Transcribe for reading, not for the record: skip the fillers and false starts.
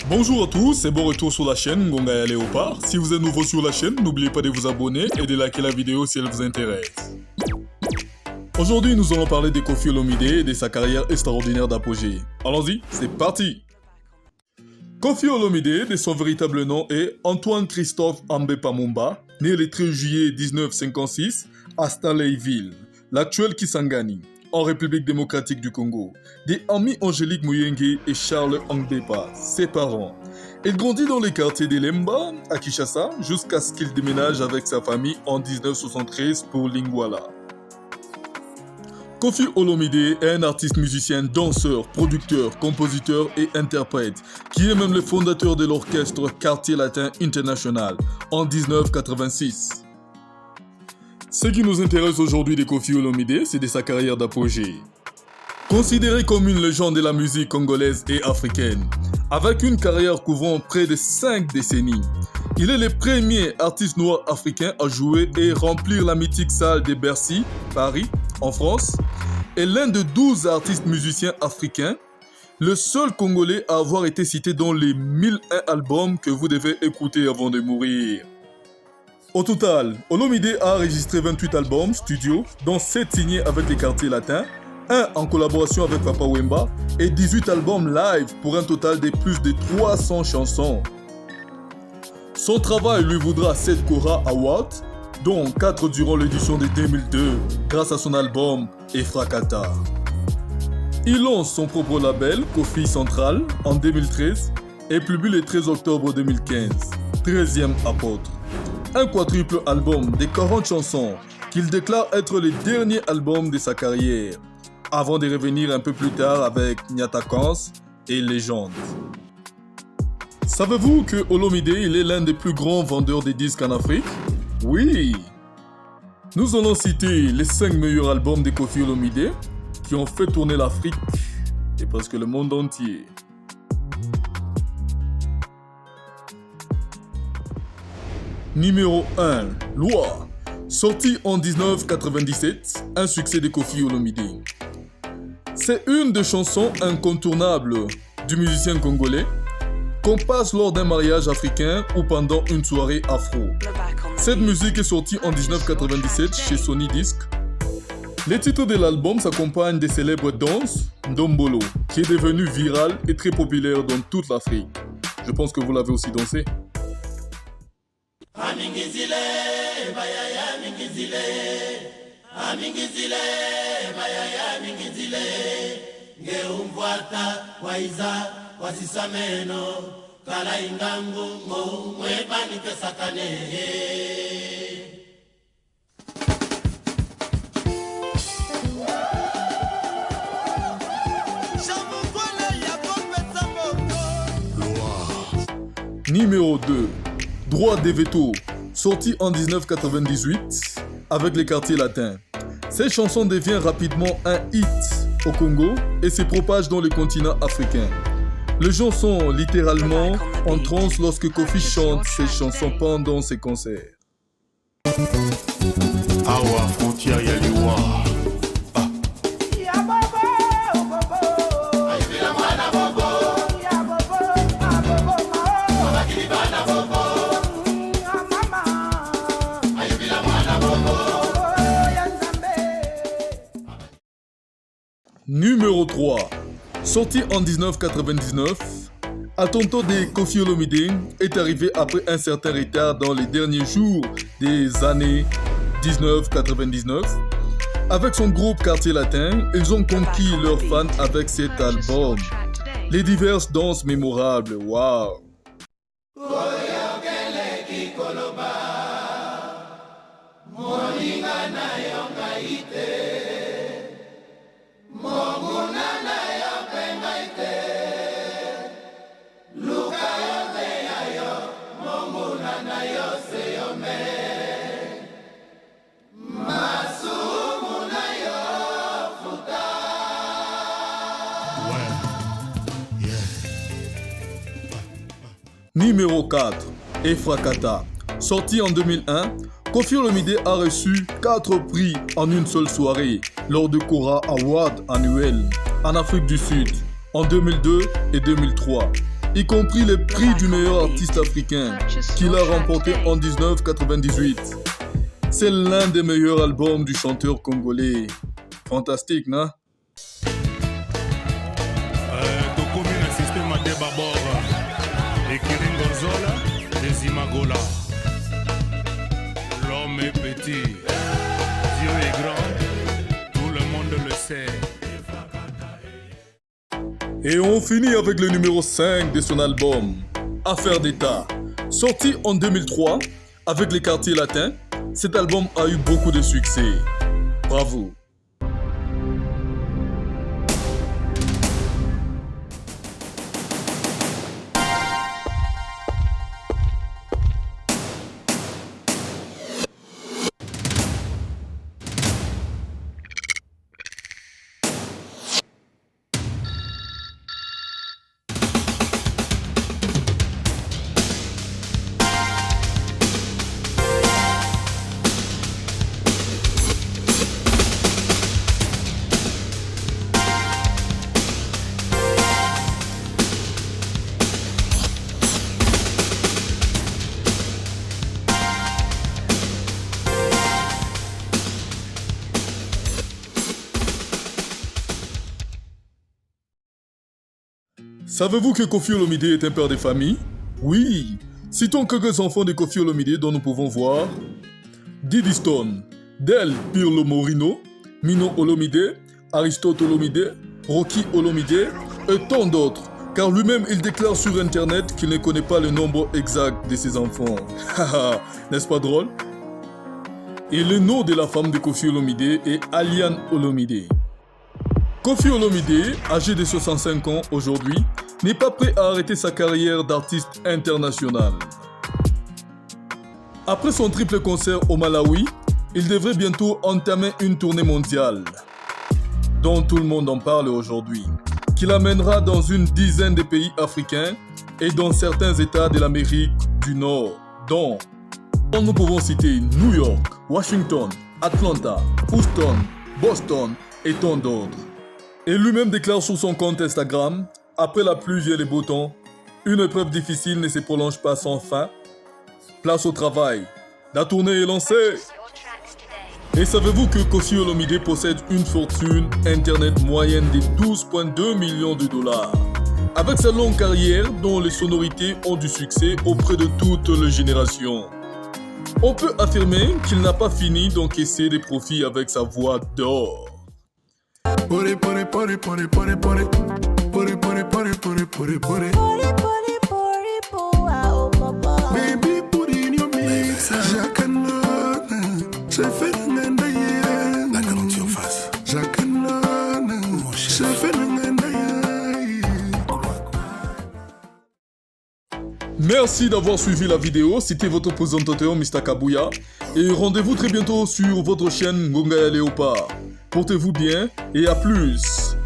Bonjour à tous et bon retour sur la chaîne Ngonga Léopard. Si vous êtes nouveau sur la chaîne, n'oubliez pas de vous abonner et de liker la vidéo si elle vous intéresse. Aujourd'hui, nous allons parler de Koffi Olomide et de sa carrière extraordinaire d'apogée. Allons-y, c'est parti! Koffi Olomide, de son véritable nom est Antoine Christophe Ambepa Mumba, né le 13 juillet 1956 à Stanleyville, l'actuel Kisangani, en République démocratique du Congo, des amis Angélique Muyenge et Charles Ambepa, ses parents. Il grandit dans les quartiers de Lemba, à Kinshasa, jusqu'à ce qu'il déménage avec sa famille en 1973 pour Lingwala. Koffi Olomide est un artiste musicien, danseur, producteur, compositeur et interprète, qui est même le fondateur de l'orchestre Quartier Latin International en 1986. Ce qui nous intéresse aujourd'hui de Koffi Olomide, c'est de sa carrière d'apogée. Considéré comme une légende de la musique congolaise et africaine, avec une carrière couvrant près de 5 décennies, il est le premier artiste noir africain à jouer et remplir la mythique salle de Bercy, Paris, en France, est l'un de 12 artistes musiciens africains, le seul Congolais à avoir été cité dans les 1001 albums que vous devez écouter avant de mourir. Au total, Olomide a enregistré 28 albums studio, dont 7 signés avec les Quartiers Latins, 1 en collaboration avec Papa Wemba et 18 albums live pour un total de plus de 300 chansons. Son travail lui vaudra 7 Cora Awards, dont 4 durant l'édition de 2002, grâce à son album Efrakata. Il lance son propre label, Koffi Central, en 2013 et publie le 13 octobre 2015, 13e apôtre. Un quadruple album de 40 chansons qu'il déclare être le dernier album de sa carrière, avant de revenir un peu plus tard avec Nyatakans et Légende. Savez-vous que Olomide est l'un des plus grands vendeurs de disques en Afrique? Oui! Nous allons citer les 5 meilleurs albums de Koffi Olomide qui ont fait tourner l'Afrique et presque le monde entier. Numéro 1, Loi. Sorti en 1997, un succès de Koffi Olomide. C'est une des chansons incontournables du musicien congolais qu'on passe lors d'un mariage africain ou pendant une soirée afro. Cette musique est sortie en 1997 chez Sony Disc. Les titres de l'album s'accompagnent des célèbres danses Ndombolo, qui est devenu viral et très populaire dans toute l'Afrique. Je pense que vous l'avez aussi dansé. Numéro 2, Droit des veto, sorti en 1998 avec les Quartiers Latins. Cette chanson devient rapidement un hit au Congo et se propage dans le continent africain. Les gens sont littéralement en transe lorsque Koffi chante ses chansons pendant ses concerts. Awa frontière yaliwa. Numéro 3, sorti en 1999, Atonto de Koffi Olomide est arrivé après un certain retard dans les derniers jours des années 1999. Avec son groupe Quartier Latin, ils ont conquis leurs fans avec cet album. Les diverses danses mémorables, waouh! Numéro 4, Efrakata. Sorti en 2001, Koffi Olomide a reçu 4 prix en une seule soirée lors de Cora Award annuel en Afrique du Sud en 2002 et 2003. y compris les prix du meilleur artiste africain, qu'il a remporté en 1998. C'est l'un des meilleurs albums du chanteur congolais. Fantastique, non? Tokomi na système à Debabora, Ekirin Gonzola, Desimagola. L'homme est petit, Dieu est grand, tout le monde le sait. Et on finit avec le numéro 5 de son album, Affaire d'État. Sorti en 2003 avec les Quartiers Latins, cet album a eu beaucoup de succès. Bravo. Savez-vous que Koffi Olomide est un père de famille? Oui, citons quelques enfants de Koffi Olomide dont nous pouvons voir Diddy Stone, Del Pirlo Morino, Mino Olomide, Aristote Olomide, Rocky Olomide et tant d'autres, car lui-même il déclare sur internet qu'il ne connaît pas le nombre exact de ses enfants. Haha, n'est-ce pas drôle? Et le nom de la femme de Koffi Olomide est Aliane Olomide. Koffi Olomide, âgé de 65 ans aujourd'hui, n'est pas prêt à arrêter sa carrière d'artiste international. Après son triple concert au Malawi, il devrait bientôt entamer une tournée mondiale, dont tout le monde en parle aujourd'hui, qui l'amènera dans une dizaine de pays africains et dans certains États de l'Amérique du Nord, dont nous pouvons citer New York, Washington, Atlanta, Houston, Boston et tant d'autres. Et lui-même déclare sur son compte Instagram: après la pluie et les beaux temps, une épreuve difficile ne se prolonge pas sans fin. Place au travail. La tournée est lancée. Et savez-vous que Koffi Olomide possède une fortune internet moyenne de 12,2 millions de dollars, avec sa longue carrière dont les sonorités ont du succès auprès de toutes les générations. On peut affirmer qu'il n'a pas fini d'encaisser des profits avec sa voix d'or. Baby, put in your mix. Merci d'avoir suivi la vidéo, c'était votre présentateur Mr Kabouya et rendez-vous très bientôt sur votre chaîne Ngongaya Léopard. Portez-vous bien et à plus.